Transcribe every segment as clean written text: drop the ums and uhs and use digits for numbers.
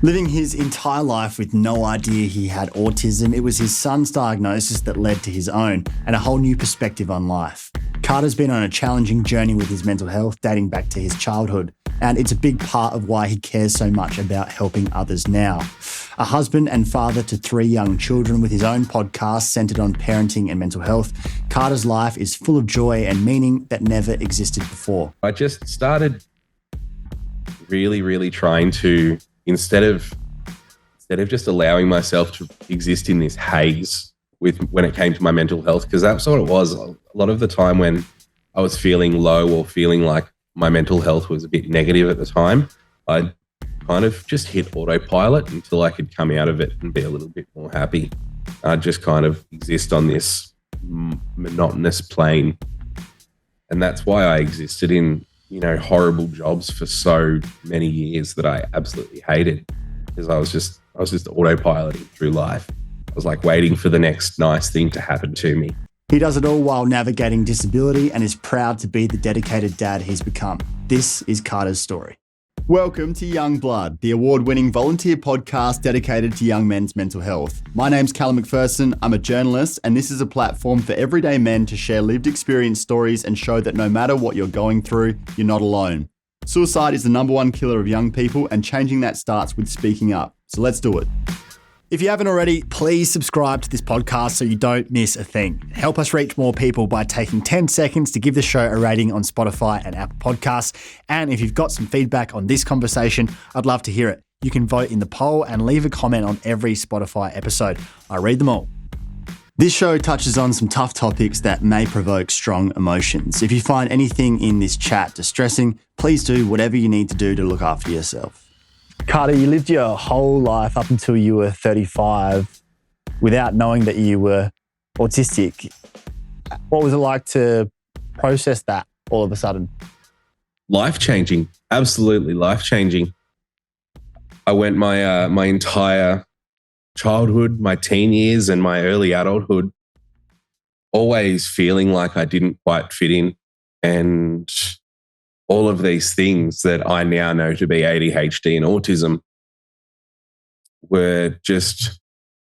Living his entire life with no idea he had autism, it was his son's diagnosis that led to his own and a whole new perspective on life. Carter's been on a challenging journey with his mental health dating back to his childhood, and it's a big part of why he cares so much about helping others now. A husband and father to 3 young children with his own podcast centred on parenting and mental health, Carter's life is full of joy and meaning that never existed before. I just started really trying to, instead of just allowing myself to exist in this haze when it came to my mental health, because that's what it was. A lot of the time when I was feeling low or feeling like my mental health was a bit negative at the time, I'd kind of just hit autopilot until I could come out of it and be a little bit more happy. I'd just kind of exist on this monotonous plane. And that's why I existed in, horrible jobs for so many years that I absolutely hated, because I was just autopiloting through life. I was like waiting for the next nice thing to happen to me. He does it all while navigating disability and is proud to be the dedicated dad he's become. This is Carter's story. Welcome to Young Blood, the award-winning volunteer podcast dedicated to young men's mental health. My name's Callum McPherson, I'm a journalist, and this is a platform for everyday men to share lived experience stories and show that no matter what you're going through, you're not alone. Suicide is the #1 killer of young people, and changing that starts with speaking up. So let's do it. If you haven't already, please subscribe to this podcast so you don't miss a thing. Help us reach more people by taking 10 seconds to give the show a rating on Spotify and Apple Podcasts. And if you've got some feedback on this conversation, I'd love to hear it. You can vote in the poll and leave a comment on every Spotify episode. I read them all. This show touches on some tough topics that may provoke strong emotions. If you find anything in this chat distressing, please do whatever you need to do to look after yourself. Carter, you lived your whole life up until you were 35 without knowing that you were autistic. What was it like to process that all of a sudden? Life-changing, absolutely life-changing. I went my entire childhood, my teen years and my early adulthood always feeling like I didn't quite fit in, and all of these things that I now know to be ADHD and autism were just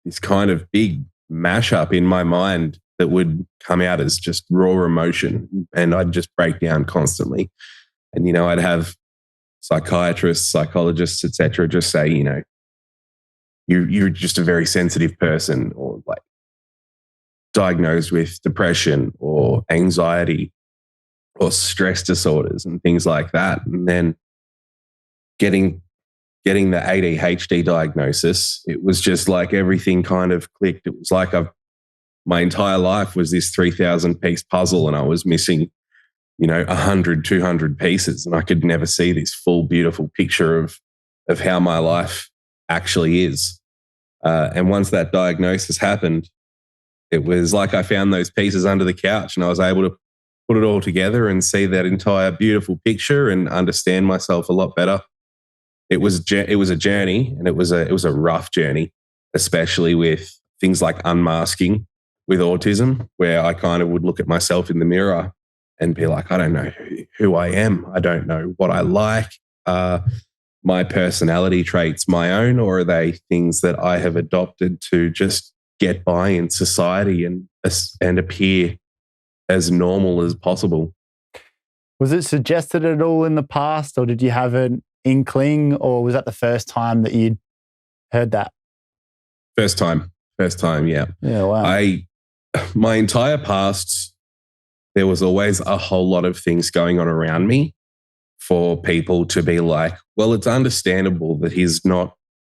this kind of big mashup in my mind that would come out as just raw emotion, and I'd just break down constantly. And, I'd have psychiatrists, psychologists, etc., just say, you're just a very sensitive person, or like diagnosed with depression or anxiety or stress disorders and things like that. And then getting the ADHD diagnosis, it was just like everything kind of clicked. It was like my entire life was this 3,000 piece puzzle, and I was missing, 100, 200 pieces, and I could never see this full, beautiful picture of how my life actually is. And once that diagnosis happened, it was like I found those pieces under the couch, and I was able to put it all together and see that entire beautiful picture and understand myself a lot better. It was a journey, and it was a rough journey, especially with things like unmasking with autism, where I kind of would look at myself in the mirror and be like, I don't know who I am. I don't know what I like. My personality traits my own, or are they things that I have adopted to just get by in society and appear as normal as possible? Was it suggested at all in the past, or did you have an inkling, or was that the first time that you'd heard that? First time, yeah. Yeah, wow. My entire past, there was always a whole lot of things going on around me for people to be like, well, it's understandable that he's not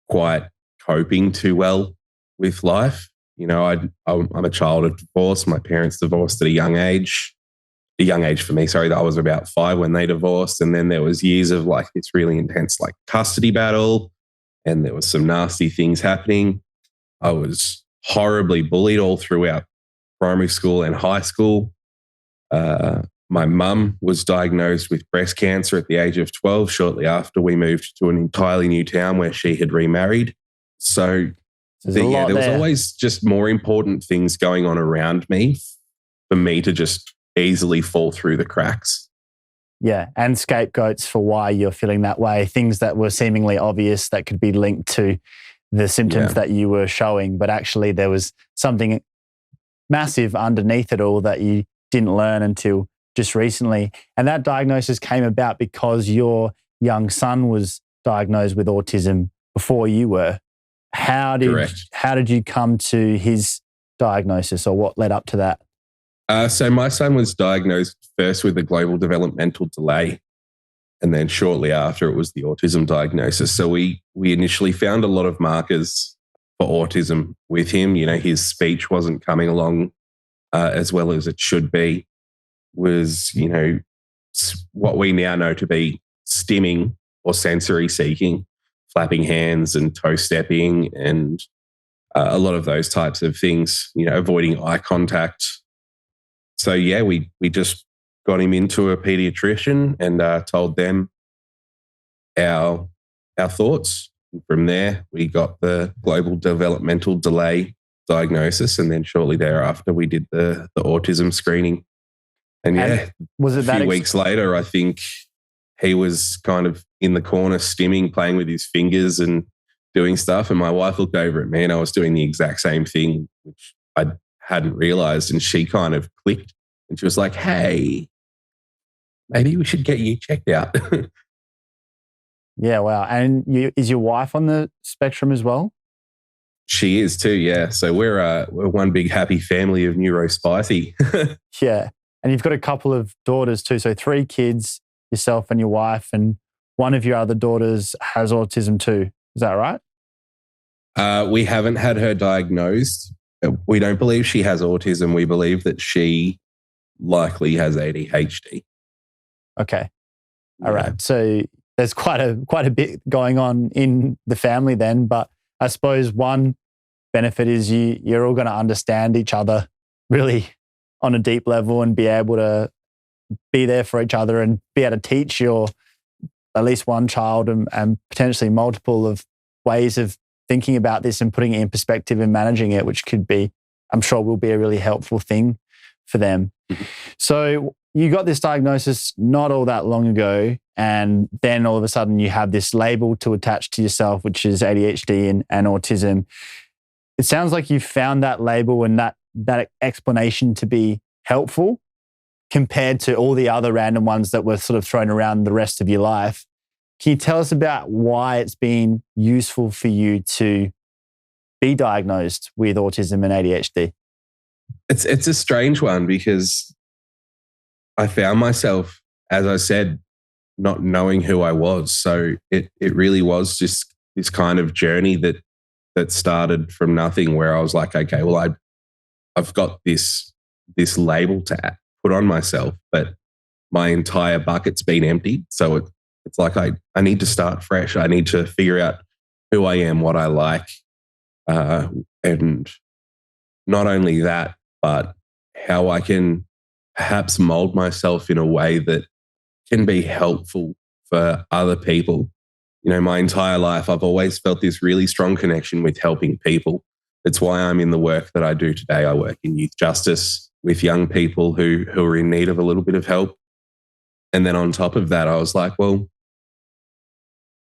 quite coping too well with life. I'm a child of divorce. My parents divorced at a young age for me. Sorry, I was about 5 when they divorced. And then there was years of like this really intense like custody battle, and there was some nasty things happening. I was horribly bullied all throughout primary school and high school. My mum was diagnosed with breast cancer at the age of 12, shortly after we moved to an entirely new town where she had remarried. So there was always just more important things going on around me for me to just easily fall through the cracks. Yeah, and scapegoats for why you're feeling that way, things that were seemingly obvious that could be linked to the symptoms that you were showing, but actually there was something massive underneath it all that you didn't learn until just recently. And that diagnosis came about because your young son was diagnosed with autism before you were. Correct. How did you come to his diagnosis, or what led up to that? So my son was diagnosed first with a global developmental delay, and then shortly after it was the autism diagnosis. So we initially found a lot of markers for autism with him. You know, his speech wasn't coming along as well as it should be. Was, you know, what we now know to be stimming or sensory seeking, flapping hands and toe stepping, and a lot of those types of things. You know, avoiding eye contact. So yeah, we just got him into a pediatrician and told them our thoughts. And from there, we got the global developmental delay diagnosis, and then shortly thereafter, we did the autism screening. And yeah, was it a few weeks later, I think he was kind of in the corner stimming, playing with his fingers and doing stuff. And my wife looked over at me, and I was doing the exact same thing, which I hadn't realized. And she kind of clicked, and she was like, "Hey, maybe we should get you checked out." Yeah, wow. And is your wife on the spectrum as well? She is too, yeah. So we're one big happy family of neurospicy. Yeah. And you've got a couple of daughters too. So 3 kids, yourself and your wife, and one of your other daughters has autism too. Is that right? We haven't had her diagnosed. We don't believe she has autism. We believe that she likely has ADHD. Okay. All right. So there's quite a bit going on in the family then, but I suppose one benefit is you're all going to understand each other really on a deep level and be able to be there for each other and be able to teach your at least one child and potentially multiple of ways of thinking about this and putting it in perspective and managing it, which could be, I'm sure will be a really helpful thing for them. So you got this diagnosis not all that long ago, and then all of a sudden you have this label to attach to yourself, which is ADHD and autism. It sounds like you found that label and that explanation to be helpful compared to all the other random ones that were sort of thrown around the rest of your life. Can you tell us about why it's been useful for you to be diagnosed with autism and ADHD? It's a strange one because I found myself, as I said, not knowing who I was. So it really was just this kind of journey that started from nothing, where I was like, okay, well, I've got this label to put on myself, but my entire bucket's been emptied. So it's like I need to start fresh. I need to figure out who I am, what I like, and not only that, but how I can perhaps mold myself in a way that can be helpful for other people. You know, my entire life, I've always felt this really strong connection with helping people. It's why I'm in the work that I do today. I work in youth justice with young people who are in need of a little bit of help. And then on top of that, I was like, well,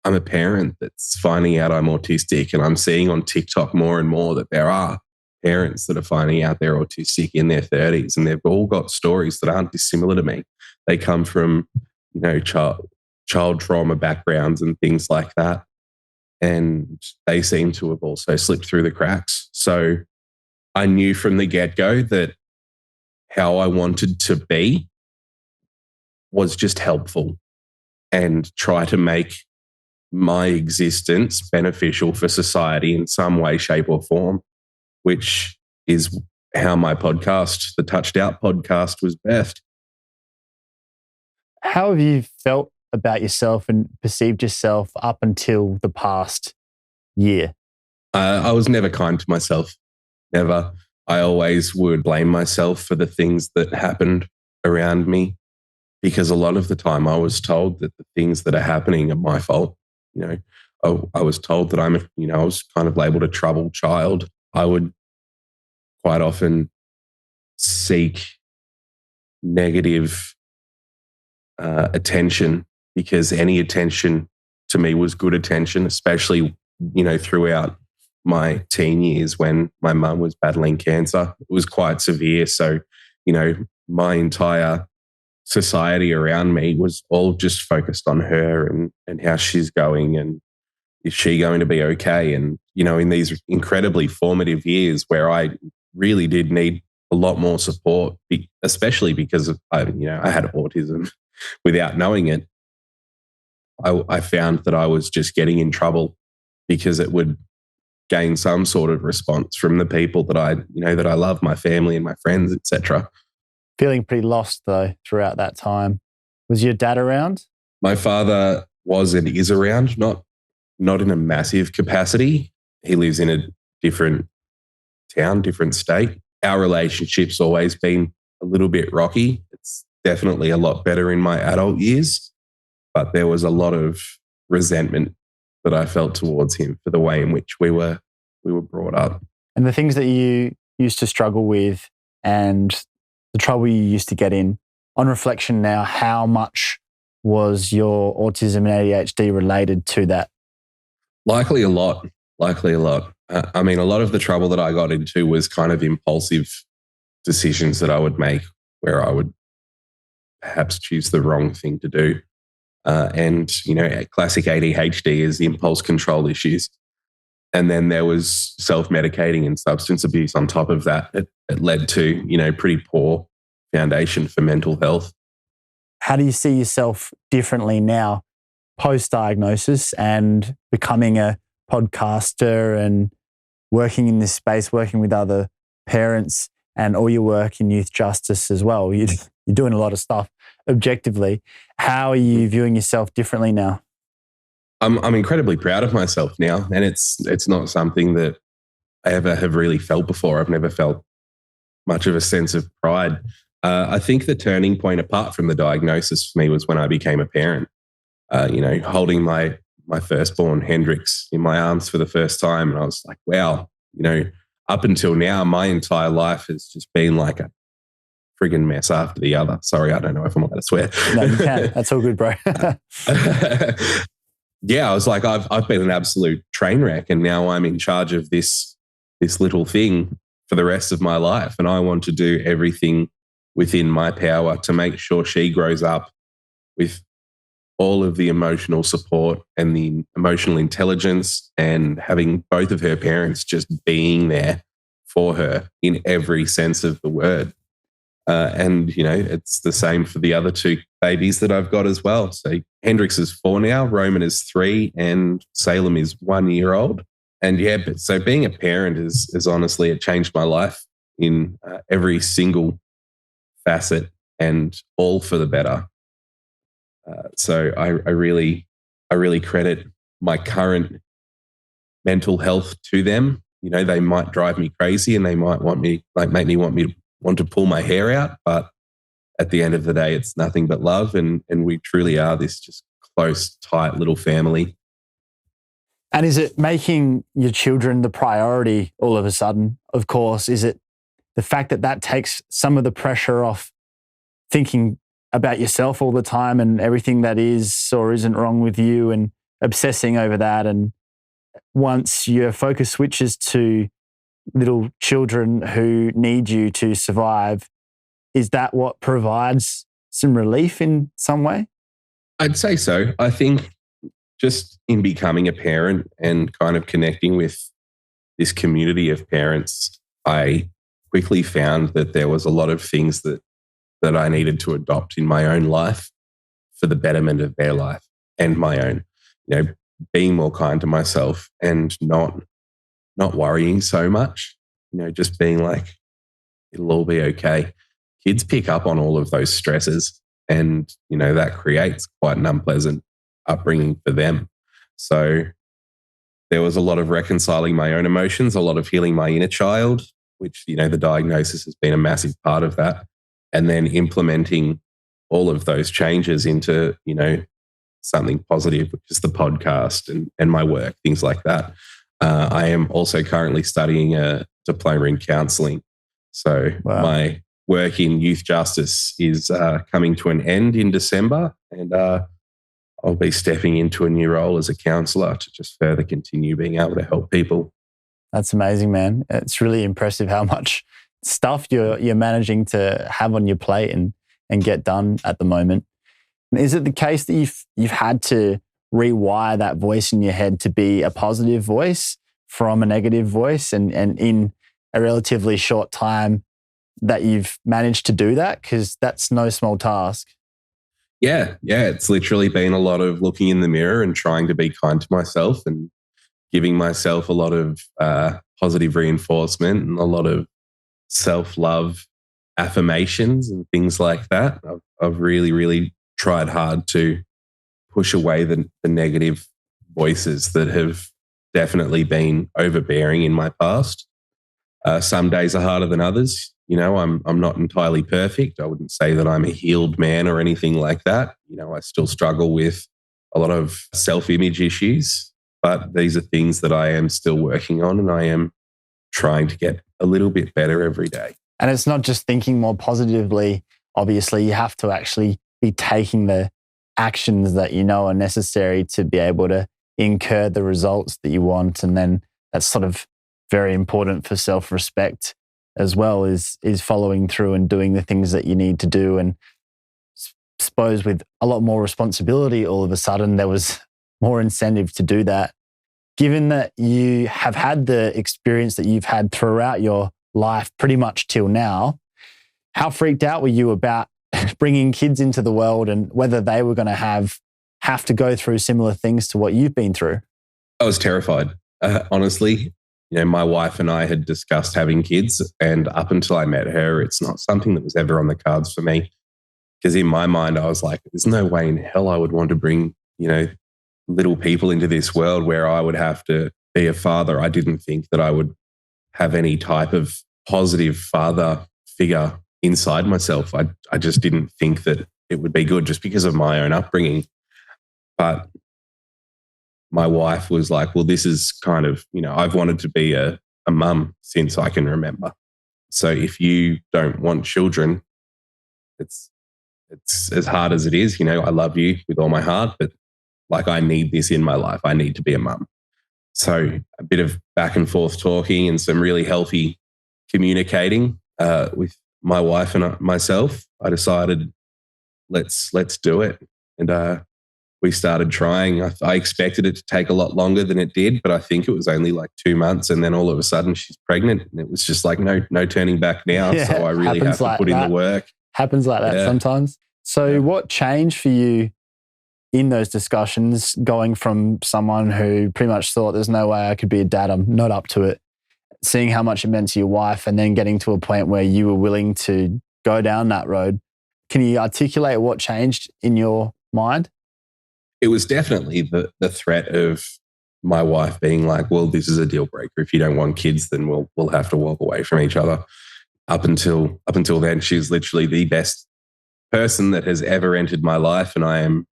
I'm a parent that's finding out I'm autistic, and I'm seeing on TikTok more and more that there are parents that are finding out they're autistic in their 30s, and they've all got stories that aren't dissimilar to me. They come from, you know, child trauma backgrounds and things like that. And they seem to have also slipped through the cracks. So I knew from the get-go that how I wanted to be was just helpful and try to make my existence beneficial for society in some way, shape, or form, which is how my podcast, the Touched Out podcast, was birthed. How have you felt about yourself and perceived yourself up until the past year? I was never kind to myself, never. I always would blame myself for the things that happened around me, because a lot of the time I was told that the things that are happening are my fault. You know, I was told that I was kind of labeled a troubled child. I would quite often seek negative attention, because any attention to me was good attention, especially, throughout my teen years when my mum was battling cancer. It was quite severe. So, my entire society around me was all just focused on her and how she's going and is she going to be okay? And, in these incredibly formative years where I really did need a lot more support, especially because I had autism without knowing it, I found that I was just getting in trouble because it would gain some sort of response from the people that that I love, my family and my friends, etc. Feeling pretty lost though throughout that time. Was your dad around? My father was and is around, not in a massive capacity. He lives in a different town, different state. Our relationship's always been a little bit rocky. It's definitely a lot better in my adult years, but there was a lot of resentment that I felt towards him for the way in which we were brought up. And the things that you used to struggle with and the trouble you used to get in, on reflection now, how much was your autism and ADHD related to that? Likely a lot. I mean, a lot of the trouble that I got into was kind of impulsive decisions that I would make where I would perhaps choose the wrong thing to do. And classic ADHD is impulse control issues. And then there was self-medicating and substance abuse on top of that. It led to, pretty poor foundation for mental health. How do you see yourself differently now, post-diagnosis and becoming a podcaster and working in this space, working with other parents and all your work in youth justice as well? You're doing a lot of stuff objectively. How are you viewing yourself differently now? I'm incredibly proud of myself now, and it's not something that I ever have really felt before. I've never felt much of a sense of pride. I think the turning point, apart from the diagnosis for me, was when I became a parent. Holding my firstborn Hendrix in my arms for the first time, and I was like, wow, up until now, my entire life has just been like a friggin' mess after the other. Sorry, I don't know if I'm allowed to swear. No, you can. That's all good, bro. Yeah, I was like, I've been an absolute train wreck, and now I'm in charge of this little thing for the rest of my life, and I want to do everything within my power to make sure she grows up with all of the emotional support and the emotional intelligence, and having both of her parents just being there for her in every sense of the word. And it's the same for the other two babies that I've got as well. So Hendrix is 4 now, Roman is 3, and Salem is 1 year old. And so being a parent is honestly, it changed my life in every single facet, and all for the better. So I really credit my current mental health to them. They might drive me crazy and they might make me want to pull my hair out, but at the end of the day, it's nothing but love, and we truly are this just close, tight little family. And is it making your children the priority all of a sudden? Of course, is it the fact that takes some of the pressure off thinking about yourself all the time and everything that is or isn't wrong with you and obsessing over that? And once your focus switches to little children who need you to survive, is that what provides some relief in some way? I'd say so. I think just in becoming a parent and kind of connecting with this community of parents, I quickly found that there was a lot of things that I needed to adopt in my own life for the betterment of their life and my own. Being more kind to myself and not worrying so much, just being like, it'll all be okay. Kids pick up on all of those stresses, and, that creates quite an unpleasant upbringing for them. So there was a lot of reconciling my own emotions, a lot of healing my inner child, which, the diagnosis has been a massive part of that. And then implementing all of those changes into, something positive, which is the podcast and my work, things like that. I am also currently studying a diploma in counselling. So wow. work in youth justice is coming to an end in December, and I'll be stepping into a new role as a counsellor to just further continue being able to help people. That's amazing, man. It's really impressive how much stuff you're managing to have on your plate and get done at the moment. Is it the case that you've had to rewire that voice in your head to be a positive voice from a negative voice, and in a relatively short time that you've managed to do that? Because that's no small task. Yeah. It's literally been a lot of looking in the mirror and trying to be kind to myself and giving myself a lot of positive reinforcement and a lot of self-love affirmations and things like that. I've really, really tried hard to push away the negative voices that have definitely been overbearing in my past. Some days are harder than others. You know, I'm not entirely perfect. I wouldn't say that I'm a healed man or anything like that. You know, I still struggle with a lot of self-image issues, but these are things that I am still working on, and I am trying to get a little bit better every day. And it's not just thinking more positively. Obviously, you have to actually be taking the actions that you know are necessary to be able to incur the results that you want. And then that's sort of very important for self-respect as well, is following through and doing the things that you need to do. And suppose with a lot more responsibility, all of a sudden there was more incentive to do that. Given that you have had the experience that you've had throughout your life pretty much till now, how freaked out were you about bringing kids into the world and whether they were going to have to go through similar things to what you've been through? I was terrified, honestly. You know, my wife and I had discussed having kids, and up until I met her, it's not something that was ever on the cards for me. Because in my mind, I was like, there's no way in hell I would want to bring, you know, little people into this world where I would have to be a father. I didn't think that I would have any type of positive father figure inside myself. I just didn't think that it would be good just because of my own upbringing. But my wife was like, well, this is kind of, you know, I've wanted to be a mum since I can remember. So if you don't want children, it's as hard as it is. You know, I love you with all my heart, but like, I need this in my life. I need to be a mum. So a bit of back and forth talking and some really healthy communicating with my wife and myself, I decided let's do it. And we started trying. I expected it to take a lot longer than it did, but I think it was only like 2 months. And then all of a sudden she's pregnant, and it was just like, no turning back now. Yeah, so I really have to put in the work. Happens like that sometimes. So what changed for you in those discussions, going from someone who pretty much thought there's no way I could be a dad, I'm not up to it, seeing how much it meant to your wife, and then getting to a point where you were willing to go down that road? Can you articulate what changed in your mind? It was definitely the threat of my wife being like, well, this is a deal breaker. If you don't want kids, then we'll have to walk away from each other. Up until then, she's literally the best person that has ever entered my life. And I am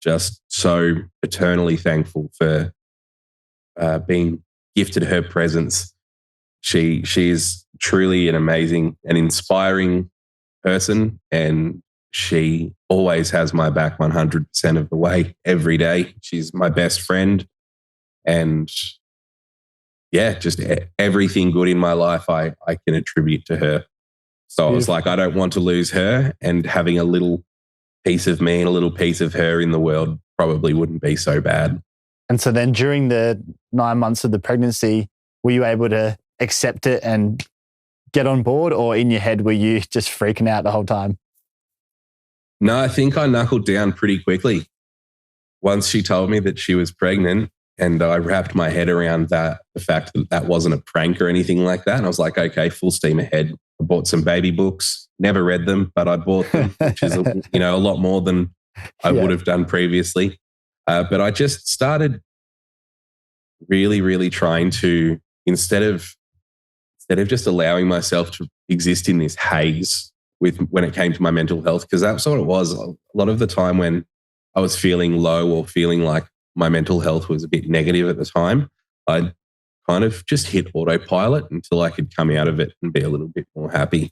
just so eternally thankful for being gifted her presence. She is truly an amazing and inspiring person, and she always has my back 100% of the way, every day. She's my best friend, and yeah, just everything good in my life I can attribute to her. So I was like, I don't want to lose her, and having a little piece of me and a little piece of her in the world probably wouldn't be so bad. And so then during the 9 months of the pregnancy, were you able to accept it and get on board, or in your head were you just freaking out the whole time? No, I think I knuckled down pretty quickly. Once she told me that she was pregnant, and I wrapped my head around the fact that that wasn't a prank or anything like that. And I was like, okay, full steam ahead. I bought some baby books, never read them, but I bought them, which is a lot more than I would have done previously. But I just started really, really trying to, instead of just allowing myself to exist in this haze when it came to my mental health, because that's what it was. A lot of the time when I was feeling low or feeling like my mental health was a bit negative at the time, I'd kind of just hit autopilot until I could come out of it and be a little bit more happy.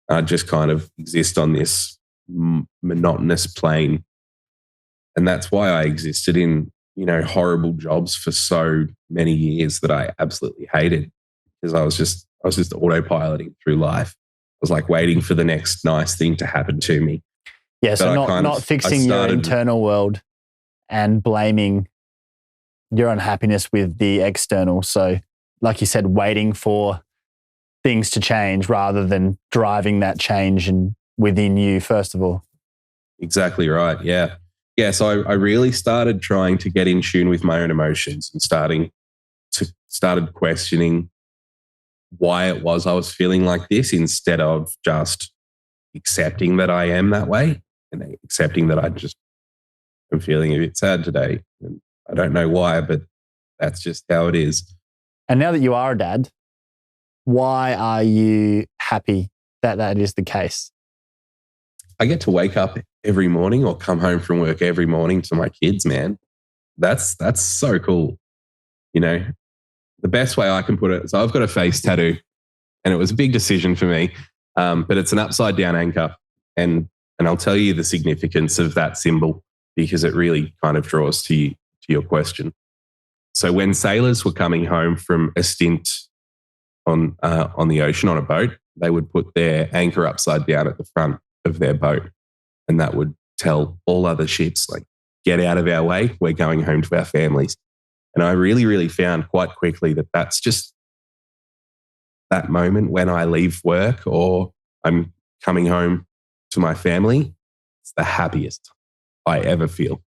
I just kind of exist on this monotonous plane. And that's why I existed in, horrible jobs for so many years that I absolutely hated, because I was just autopiloting through life. I was like waiting for the next nice thing to happen to me. Yeah, so not fixing your internal world and blaming your unhappiness with the external. So like you said, waiting for things to change rather than driving that change and within you, first of all. Exactly right. Yeah. Yeah. So I really started trying to get in tune with my own emotions and started questioning why it was I was feeling like this, instead of just accepting that I am that way and accepting that I'm feeling a bit sad today. And I don't know why, but that's just how it is. And now that you are a dad, why are you happy that is the case? I get to wake up every morning or come home from work every morning to my kids, man. That's so cool. The best way I can put it, so I've got a face tattoo, and it was a big decision for me, but it's an upside down anchor. And I'll tell you the significance of that symbol, because it really kind of draws to your question. So when sailors were coming home from a stint on the ocean on a boat, they would put their anchor upside down at the front of their boat, and that would tell all other ships, like, get out of our way, we're going home to our families. And I really, really found quite quickly that that's just that moment when I leave work or I'm coming home to my family, it's the happiest I ever feel.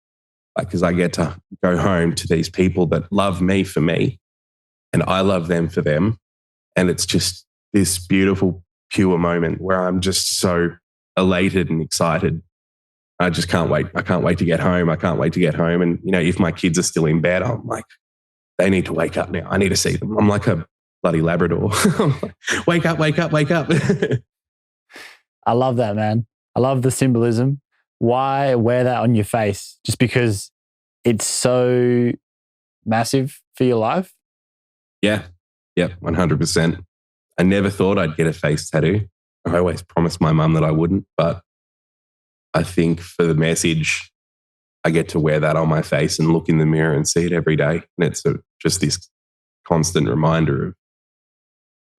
Like, because I get to go home to these people that love me for me, and I love them for them. And it's just this beautiful, pure moment where I'm just so elated and excited. I just can't wait. I can't wait to get home. I can't wait to get home. And, if my kids are still in bed, I'm like, they need to wake up now. I need to see them. I'm like a bloody Labrador. Wake up, wake up, wake up. I love that, man. I love the symbolism. Why wear that on your face? Just because it's so massive for your life? Yeah. Yep. 100%. I never thought I'd get a face tattoo. I always promised my mum that I wouldn't, but I think for the message, I get to wear that on my face and look in the mirror and see it every day. And it's just this constant reminder of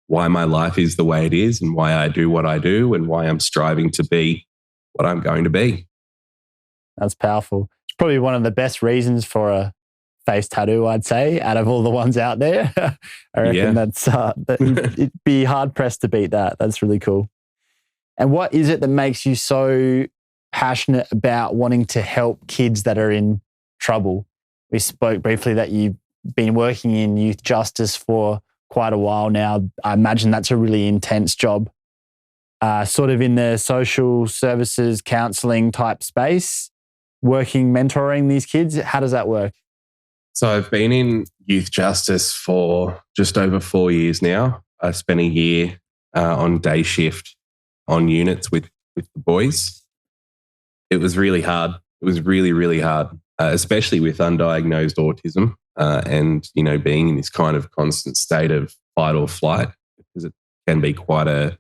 why my life is the way it is, and why I do what I do, and why I'm striving to be what I'm going to be. That's powerful. It's probably one of the best reasons for a face tattoo, I'd say, out of all the ones out there. I reckon it'd be hard pressed to beat that. That's really cool. And what is it that makes you so passionate about wanting to help kids that are in trouble? We spoke briefly that you've been working in youth justice for quite a while now. I imagine that's a really intense job, sort of in the social services, counselling type space, mentoring these kids. How does that work? So I've been in youth justice for just over 4 years now. I spent a year on day shift on units with the boys. It was really hard. It was really, really hard, especially with undiagnosed autism and, being in this kind of constant state of fight or flight, because it can be quite a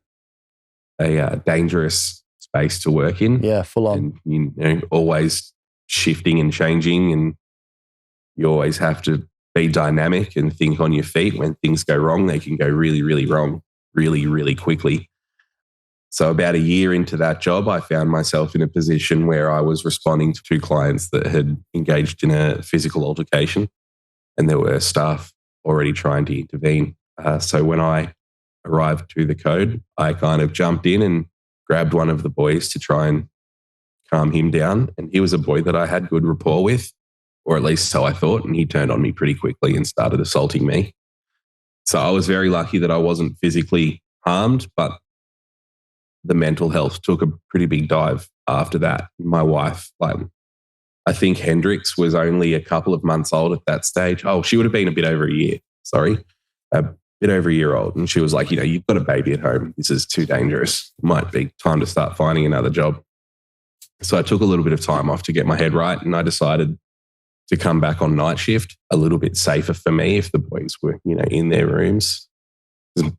dangerous space to work in. Yeah, full on. And, always shifting and changing, and you always have to be dynamic and think on your feet. When things go wrong, they can go really, really wrong really, really quickly. So about a year into that job, I found myself in a position where I was responding to 2 clients that had engaged in a physical altercation, and there were staff already trying to intervene. So when I arrived to the code, I kind of jumped in and grabbed one of the boys to try and calm him down. And he was a boy that I had good rapport with, or at least so I thought, and he turned on me pretty quickly and started assaulting me. So I was very lucky that I wasn't physically harmed, but the mental health took a pretty big dive after that. My wife, I think Hendrix was only a couple of months old at that stage. Oh, she would have been a bit over a year old. And she was like, you've got a baby at home. This is too dangerous. It might be time to start finding another job. So I took a little bit of time off to get my head right, and I decided to come back on night shift, a little bit safer for me if the boys were, in their rooms.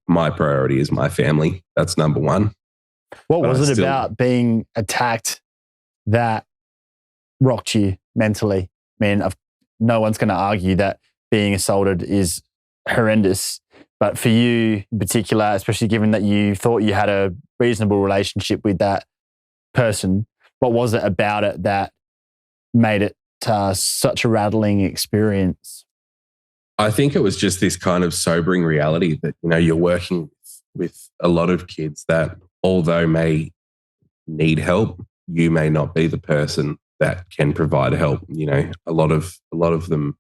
My priority is my family. That's number one. What But was I it still- about being attacked that rocked you mentally? I mean, no one's going to argue that being assaulted is horrendous. But for you in particular, especially given that you thought you had a reasonable relationship with that person, what was it about it that made it such a rattling experience? I think it was just this kind of sobering reality that, you're working with a lot of kids that, although may need help, you may not be the person that can provide help. A lot of them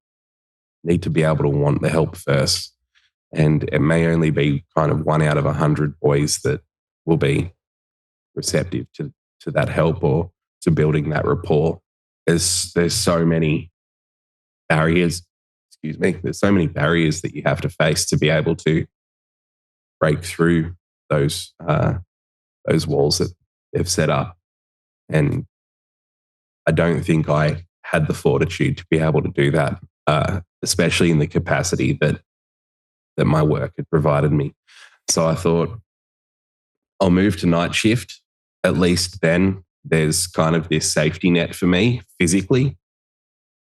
need to be able to want the help first. And it may only be kind of 1 out of 100 boys that will be receptive to that help or to building that rapport. There's so many barriers, there's so many barriers that you have to face to be able to break through those walls that they've set up. And I don't think I had the fortitude to be able to do that, especially in the capacity that my work had provided me. So I thought, I'll move to night shift. At least then there's kind of this safety net for me physically.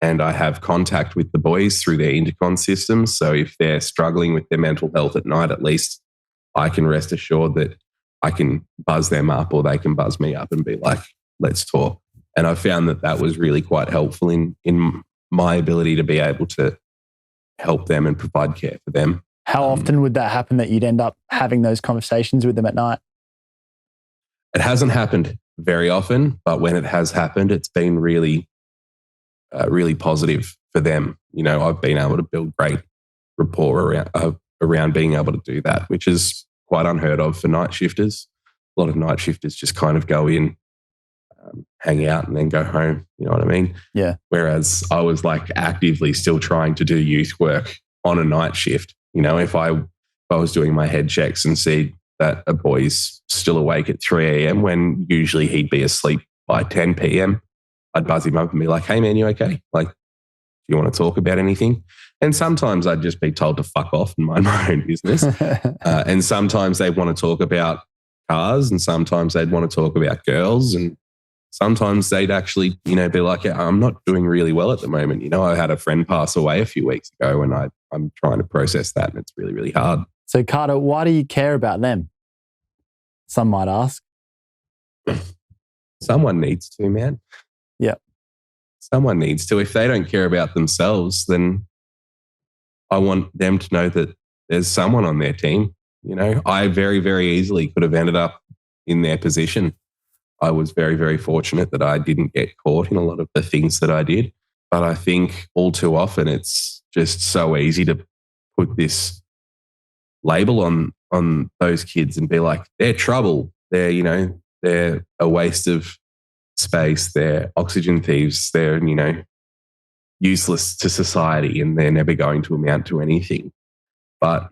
And I have contact with the boys through their intercom systems. So if they're struggling with their mental health at night, at least I can rest assured that I can buzz them up or they can buzz me up and be like, let's talk. And I found that was really quite helpful in my ability to be able to help them and provide care for them. How often would that happen that you'd end up having those conversations with them at night? It hasn't happened very often, but when it has happened, it's been really, really positive for them. I've been able to build great rapport around being able to do that, which is quite unheard of for night shifters. A lot of night shifters just kind of go in, hang out and then go home. You know what I mean? Yeah. Whereas I was like actively still trying to do youth work on a night shift. If I was doing my head checks and see that a boy's still awake at 3 a.m. when usually he'd be asleep by 10 p.m., I'd buzz him up and be like, hey man, you okay? Like, do you want to talk about anything? And sometimes I'd just be told to fuck off and mind my own business. And sometimes they'd want to talk about cars, and sometimes they'd want to talk about girls, and sometimes they'd actually, be like, yeah, I'm not doing really well at the moment. I had a friend pass away a few weeks ago and I'm trying to process that, and it's really, really hard. So Carter, why do you care about them? Some might ask. Someone needs to, man. Yeah. Someone needs to. If they don't care about themselves, then I want them to know that there's someone on their team. I very, very easily could have ended up in their position. I was very, very fortunate that I didn't get caught in a lot of the things that I did. But I think all too often it's just so easy to put this label on those kids and be like, they're trouble. They're, they're a waste of space. They're oxygen thieves. They're, useless to society, and they're never going to amount to anything. But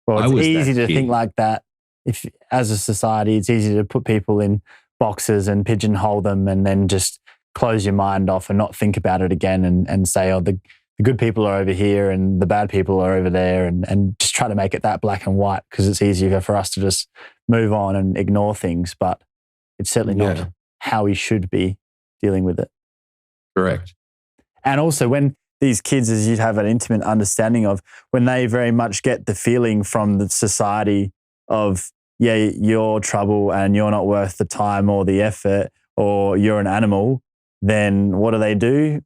it's easy to think like that. If as a society, it's easy to put people in boxes and pigeonhole them and then just close your mind off and not think about it again and say, oh, the good people are over here and the bad people are over there, and just try to make it that black and white because it's easier for us to just move on and ignore things. But it's certainly not how we should be dealing with it. Correct. And also when these kids, as you have an intimate understanding of, when they very much get the feeling from the society of, yeah, you're trouble and you're not worth the time or the effort, or you're an animal, then what do?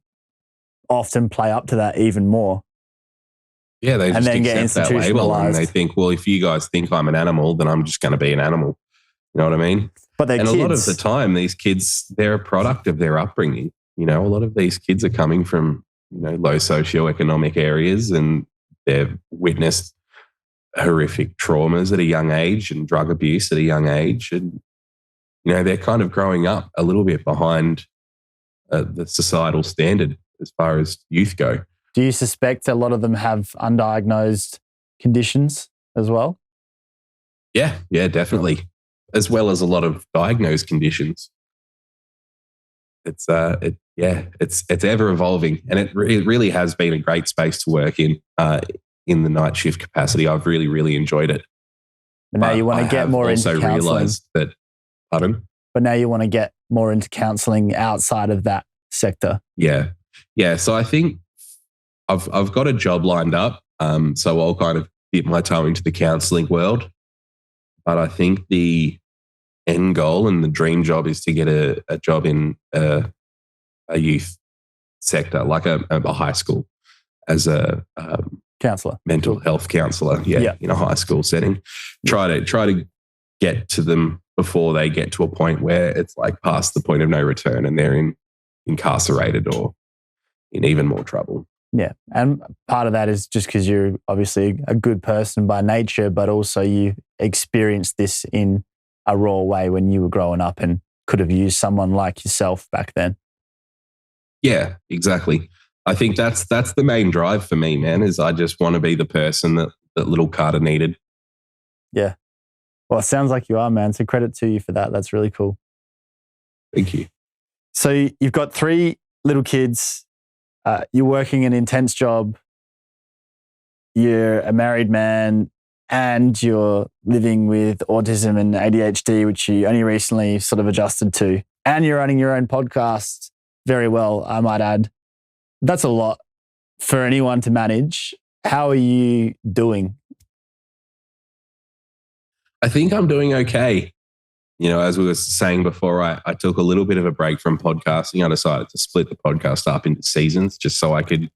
Often play up to that even more. Yeah, they just then get accept that label and they institutionalized. think, well, if you guys think I'm an animal, then I'm just going to be an animal. You know what I mean? But they're and kids. A lot of the time, these kids, they're a product of their upbringing. A lot of these kids are coming from, low socioeconomic areas, and they've witnessed horrific traumas at a young age and drug abuse at a young age. And, they're kind of growing up a little bit behind the societal standard as far as youth go. Do you suspect a lot of them have undiagnosed conditions as well? Yeah, definitely. As well as a lot of diagnosed conditions. It's ever evolving, and it really has been a great space to work in the night shift capacity. I've really, really enjoyed it. And now you want to get more into counselling. I also realised that Pardon? But now you want to get more into counselling outside of that sector. Yeah. Yeah. So I think I've got a job lined up. So I'll kind of dip my toe into the counselling world. But I think the end goal and the dream job is to get a job in a youth sector, like a high school, as a Counsellor, mental health counsellor. Yeah, in a high school setting. Try to get to them before they get to a point where it's like past the point of no return and they're incarcerated or in even more trouble. Yeah. And part of that is just because you're obviously a good person by nature, but also you experienced this in a raw way when you were growing up and could have used someone like yourself back then. Yeah, exactly. I think that's the main drive for me, man, is I just want to be the person that little Carter needed. Yeah. Well, it sounds like you are, man. So credit to you for that. That's really cool. Thank you. So you've got 3 little kids. You're working an intense job. You're a married man and you're living with autism and ADHD, which you only recently sort of adjusted to. And you're running your own podcast very well, I might add. That's a lot for anyone to manage. How are you doing? I think I'm doing okay. You know, as we were saying before, I took a little bit of a break from podcasting. I decided to split the podcast up into seasons just so I could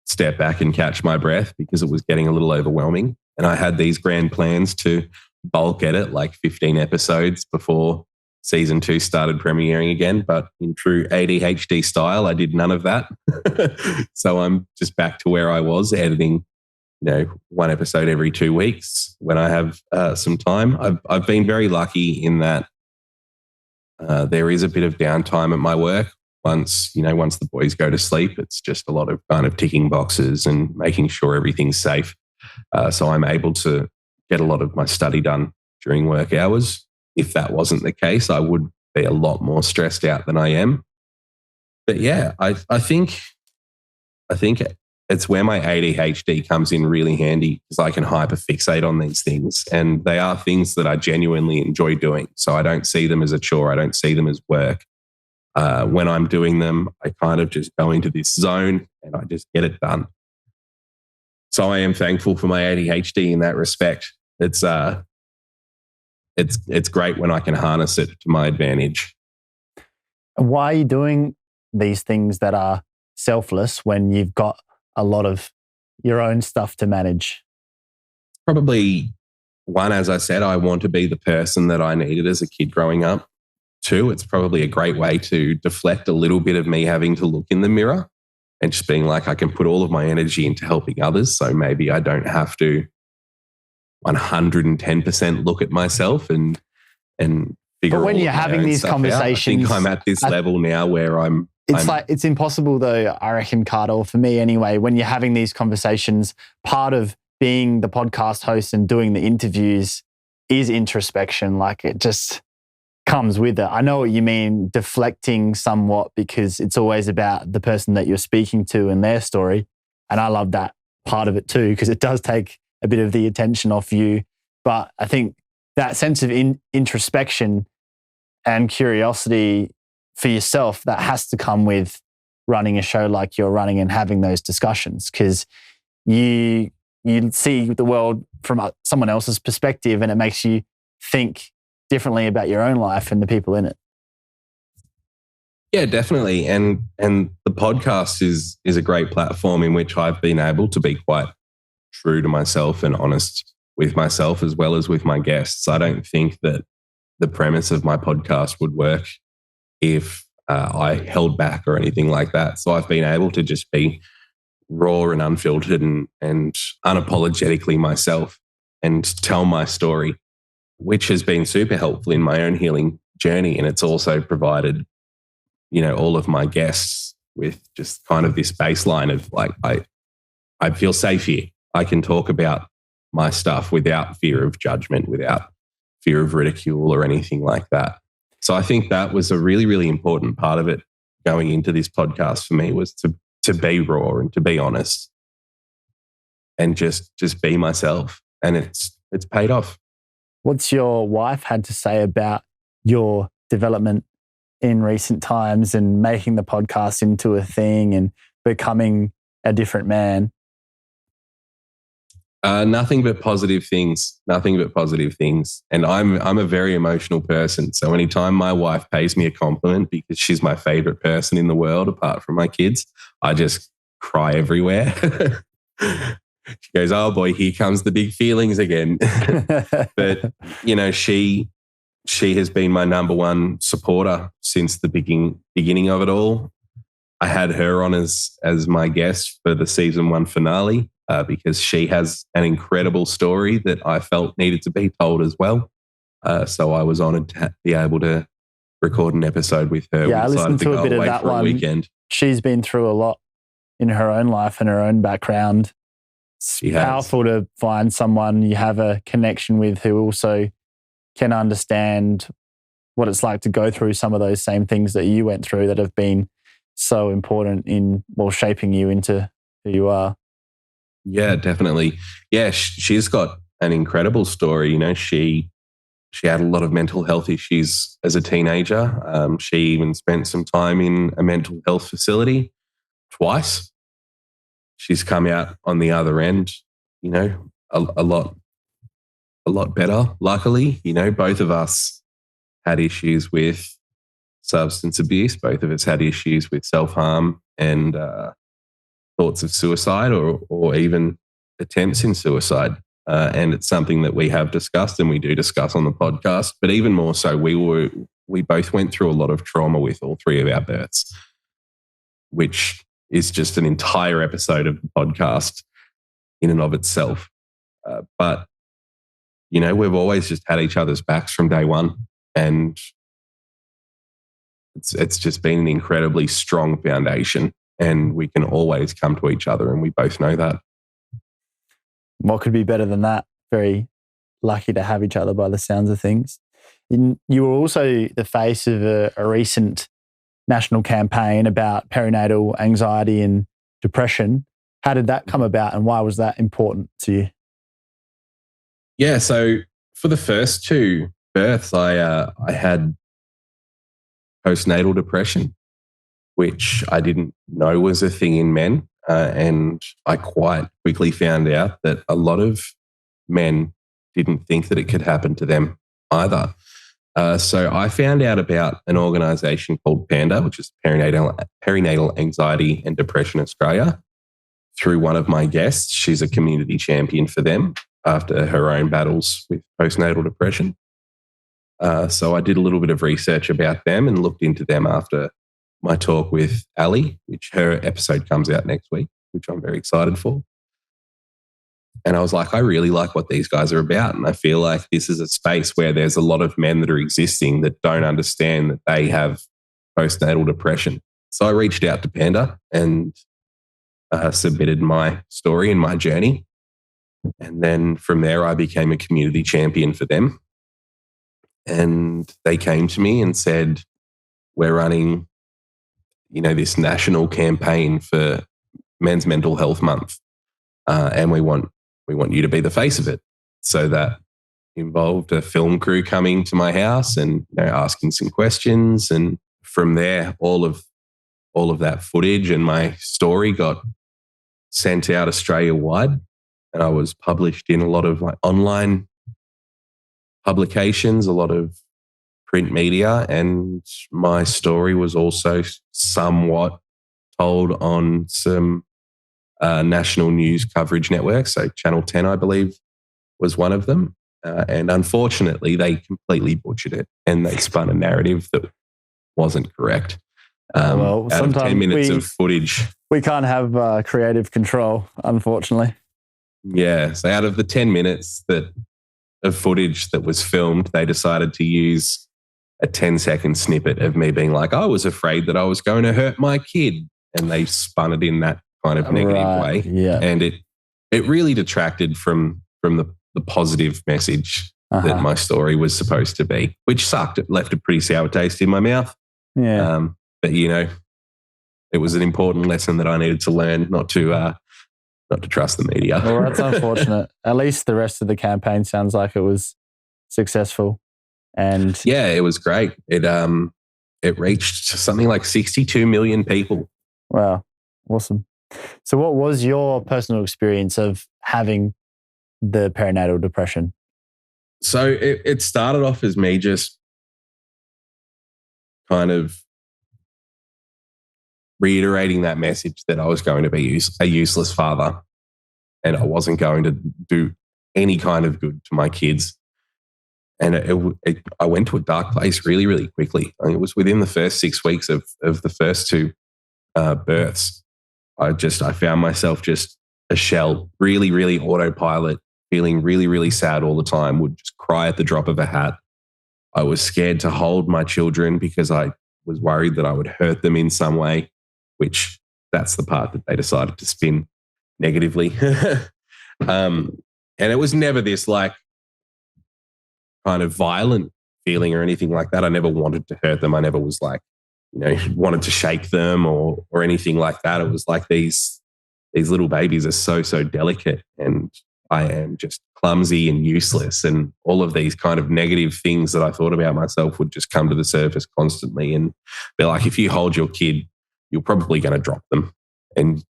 step back and catch my breath because it was getting a little overwhelming. And I had these grand plans to bulk edit like 15 episodes before season 2 started premiering again. But in true ADHD style, I did none of that. So I'm just back to where I was, editing, you know, 1 episode every 2 weeks when I have some time. I've been very lucky in that there is a bit of downtime at my work. Once the boys go to sleep, it's just a lot of kind of ticking boxes and making sure everything's safe. So I'm able to get a lot of my study done during work hours. If that wasn't the case, I would be a lot more stressed out than I am. But yeah, I think it's where my ADHD comes in really handy because I can hyperfixate on these things. And they are things that I genuinely enjoy doing. So I don't see them as a chore. I don't see them as work. When I'm doing them, I kind of just go into this zone and I just get it done. So I am thankful for my ADHD in that respect. It's great when I can harness it to my advantage. Why are you doing these things that are selfless when you've got a lot of your own stuff to manage? Probably one, as I said, I want to be the person that I needed as a kid growing up. 2, it's probably a great way to deflect a little bit of me having to look in the mirror and just being like, I can put all of my energy into helping others. So maybe I don't have to 110% look at myself and figure. But when you're having these conversations, I think I'm at this level now where it's impossible though, I reckon, Carter, for me anyway, when you're having these conversations, part of being the podcast host and doing the interviews is introspection. Like it just comes with it. I know what you mean, deflecting somewhat, because it's always about the person that you're speaking to and their story. And I love that part of it too, because it does take a bit of the attention off you. But I think that sense of introspection and curiosity for yourself, that has to come with running a show like you're running and having those discussions, because you see the world from someone else's perspective and it makes you think differently about your own life and the people in it. Yeah, definitely. And the podcast is a great platform in which I've been able to be quite true to myself and honest with myself as well as with my guests. I don't think that the premise of my podcast would work if I held back or anything like that. So I've been able to just be raw and unfiltered and unapologetically myself and tell my story, which has been super helpful in my own healing journey. And it's also provided, you know, all of my guests with just kind of this baseline of like, I feel safe here. I can talk about my stuff without fear of judgment, without fear of ridicule or anything like that. So I think that was a really, really important part of it going into this podcast for me, was to be raw and to be honest and just be myself. And it's paid off. What's your wife had to say about your development in recent times and making the podcast into a thing and becoming a different man? Nothing but positive things. Nothing but positive things. And I'm a very emotional person. So anytime my wife pays me a compliment because she's my favorite person in the world apart from my kids, I just cry everywhere. She goes, "Oh boy, here comes the big feelings again." But she has been my number one supporter since the beginning of it all. I had her on as my guest for the season 1 finale because she has an incredible story that I felt needed to be told as well. So I was honoured to be able to record an episode with her. Yeah, I listened to a bit of that one. Weekend. She's been through a lot in her own life and her own background. It's powerful to find someone you have a connection with who also can understand what it's like to go through some of those same things that you went through that have been so important in shaping you into who you are. Yeah, definitely. Yeah, she's got an incredible story. She had a lot of mental health issues as a teenager. She even spent some time in a mental health facility twice. She's come out on the other end, a lot better. Luckily, both of us had issues with substance abuse. Both of us had issues with self-harm and thoughts of suicide or even attempts in suicide. And it's something that we have discussed and we do discuss on the podcast. But even more so, we both went through a lot of trauma with all 3 of our births, which is just an entire episode of the podcast in and of itself. But we've always just had each other's backs from day one. And it's just been an incredibly strong foundation, and we can always come to each other, and we both know that. What could be better than that? Very lucky to have each other by the sounds of things. You were also the face of a recent national campaign about perinatal anxiety and depression. How did that come about, and why was that important to you? Yeah, so for the first 2 births, I had postnatal depression, which I didn't know was a thing in men. And I quite quickly found out that a lot of men didn't think that it could happen to them either. So I found out about an organisation called PANDA, which is Perinatal Anxiety and Depression Australia, through one of my guests. She's a community champion for them after her own battles with postnatal depression. So I did a little bit of research about them and looked into them after my talk with Ali, which her episode comes out next week, which I'm very excited for. And I was like, I really like what these guys are about. And I feel like this is a space where there's a lot of men that are existing that don't understand that they have postnatal depression. So I reached out to Panda and submitted my story and my journey. And then from there, I became a community champion for them. And they came to me and said, we're running, this national campaign for Men's Mental Health Month. And we want you to be the face of it. So that involved a film crew coming to my house and asking some questions. And from there, all of that footage and my story got sent out Australia-wide. And I was published in a lot of online publications, a lot of print media, and my story was also somewhat told on some national news coverage networks. So Channel 10, I believe, was one of them. And unfortunately, they completely butchered it and they spun a narrative that wasn't correct. Well, out of 10 minutes of footage. We can't have creative control, unfortunately. Yeah. So out of the 10 minutes of footage that was filmed, they decided to use a 10-second snippet of me being like, I was afraid that I was going to hurt my kid. And they spun it in that kind of negative way. Yeah. And it really detracted from the positive message that my story was supposed to be, which sucked. It left a pretty sour taste in my mouth. Yeah. But it was an important lesson that I needed to learn, not to trust the media. Well, that's unfortunate. At least the rest of the campaign sounds like it was successful. And yeah, it was great. It reached something like 62 million people. wow, awesome. So what was your personal experience of having the perinatal depression? So it started off as me just kind of reiterating that message that I was going to be a useless father and I wasn't going to do any kind of good to my kids. And I went to a dark place really, really quickly. I mean, it was within the first 6 weeks of the first two births. I found myself just a shell, really, really autopilot, feeling really, really sad all the time, would just cry at the drop of a hat. I was scared to hold my children because I was worried that I would hurt them in some way, which that's the part that they decided to spin negatively. And it was never this like kind of violent feeling or anything like that. I never wanted to hurt them. I never was like, wanted to shake them or anything like that. It was like these little babies are so delicate and I am just clumsy and useless, and all of these kind of negative things that I thought about myself would just come to the surface constantly and be like, if you hold your kid, you're probably going to drop them. And,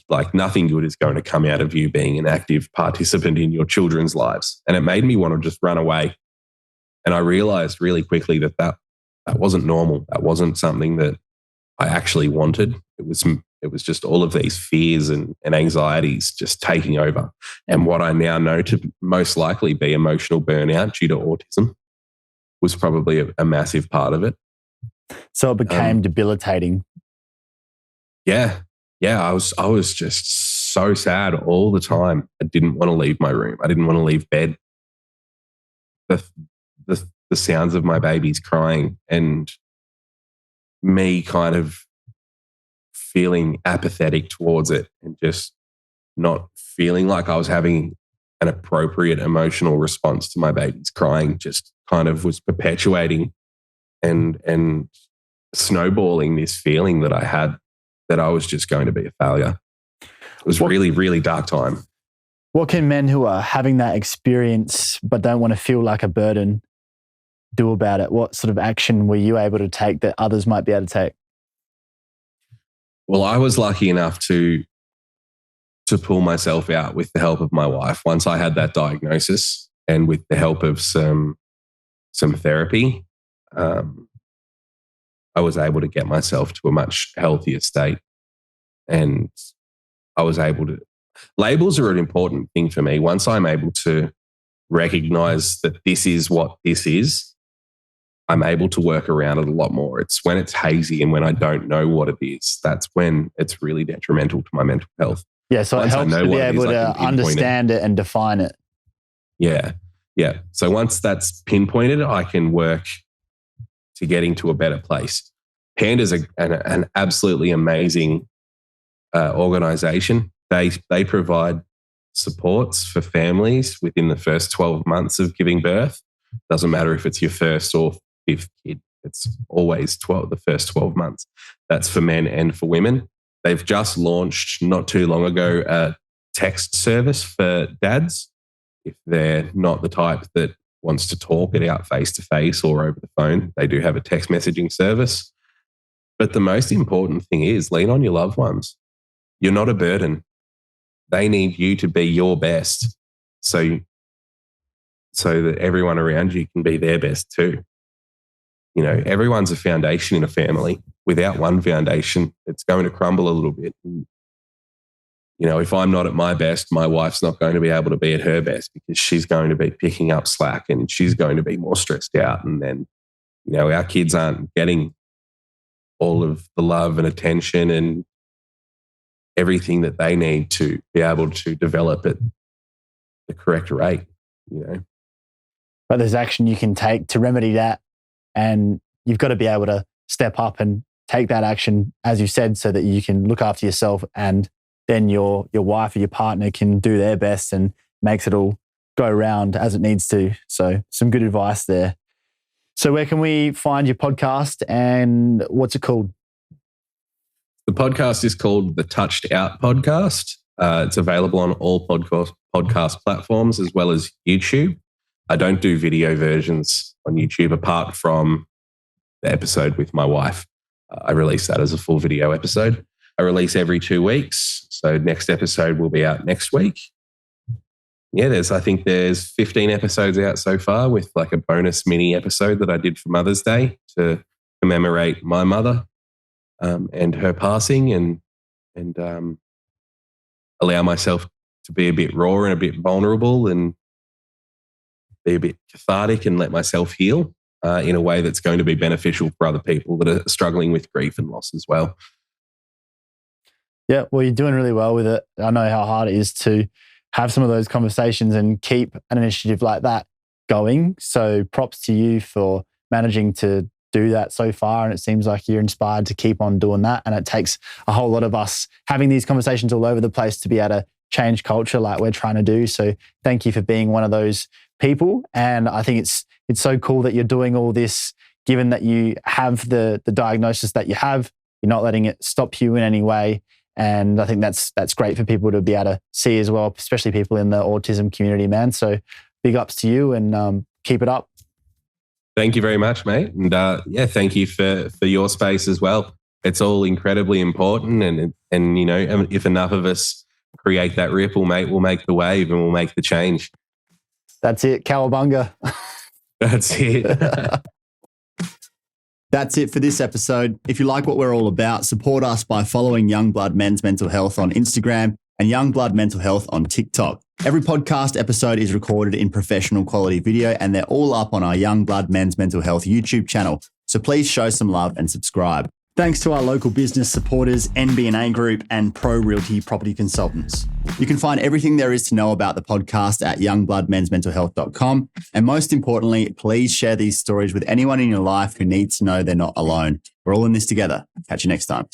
like nothing good is going to come out of you being an active participant in your children's lives. And it made me want to just run away. And I realized really quickly that wasn't normal. That wasn't something that I actually wanted. It was just all of these fears and anxieties just taking over. And what I now know to most likely be emotional burnout due to autism was probably a massive part of it. So it became debilitating. Yeah. I was just so sad all the time. I didn't want to leave my room. I didn't want to leave bed. The sounds of my babies crying and me kind of feeling apathetic towards it and just not feeling like I was having an appropriate emotional response to my babies crying just kind of was perpetuating and snowballing this feeling that I had that I was just going to be a failure. It was really, really dark time. What can men who are having that experience but don't want to feel like a burden do about it? What sort of action were you able to take that others might be able to take? Well, I was lucky enough to pull myself out with the help of my wife once I had that diagnosis and with the help of some therapy. I was able to get myself to a much healthier state, and I was able to. Labels are an important thing for me. Once I'm able to recognize that this is what this is, I'm able to work around it a lot more. It's when it's hazy and when I don't know what it is, that's when it's really detrimental to my mental health. Yeah, so once it helps to be able to understand it and define it. Yeah. So once that's pinpointed, I can work to getting to a better place. Panda's an absolutely amazing organization. They provide supports for families within the first 12 months of giving birth. Doesn't matter if it's your first or fifth kid. It's always the first 12 months. That's for men and for women. They've just launched not too long ago a text service for dads. If they're not the type that wants to talk it out face to face or over the phone, they do have a text messaging service. But the most important thing is lean on your loved ones. You're not a burden. They need you to be your best so that everyone around you can be their best too. Everyone's a foundation in a family. Without one foundation, it's going to crumble a little bit. And, if I'm not at my best, my wife's not going to be able to be at her best because she's going to be picking up slack and she's going to be more stressed out. And then, our kids aren't getting all of the love and attention and everything that they need to be able to develop at the correct rate, But there's action you can take to remedy that. And you've got to be able to step up and take that action, as you said, so that you can look after yourself and then your wife or your partner can do their best and makes it all go round as it needs to. So some good advice there. So where can we find your podcast and what's it called? The podcast is called the Touched Out Podcast. It's available on all podcast platforms as well as YouTube. I don't do video versions on YouTube, apart from the episode with my wife. I release that as a full video episode. I release every 2 weeks. So next episode will be out next week. Yeah, I think there's 15 episodes out so far, with like a bonus mini episode that I did for Mother's Day to commemorate my mother and her passing, and allow myself to be a bit raw and a bit vulnerable and be a bit cathartic and let myself heal in a way that's going to be beneficial for other people that are struggling with grief and loss as well. Yeah, well, you're doing really well with it. I know how hard it is to have some of those conversations and keep an initiative like that going. So props to you for managing to do that so far. And it seems like you're inspired to keep on doing that. And it takes a whole lot of us having these conversations all over the place to be able to change culture like we're trying to do. So thank you for being one of those people. And I think it's so cool that you're doing all this, given that you have the diagnosis that you have. You're not letting it stop you in any way. And I think that's great for people to be able to see as well, especially people in the autism community, man. So big ups to you, and keep it up. Thank you very much, mate. And thank you for your space as well. It's all incredibly important. And you know, if enough of us create that ripple, mate, we'll make the wave and we'll make the change. That's it. Cowabunga. That's it. That's it for this episode. If you like what we're all about, support us by following Young Blood Men's Mental Health on Instagram and Young Blood Mental Health on TikTok. Every podcast episode is recorded in professional quality video, and they're all up on our Young Blood Men's Mental Health YouTube channel. So please show some love and subscribe. Thanks to our local business supporters, NB&A Group and Pro Realty Property Consultants. You can find everything there is to know about the podcast at youngbloodmensmentalhealth.com. And most importantly, please share these stories with anyone in your life who needs to know they're not alone. We're all in this together. Catch you next time.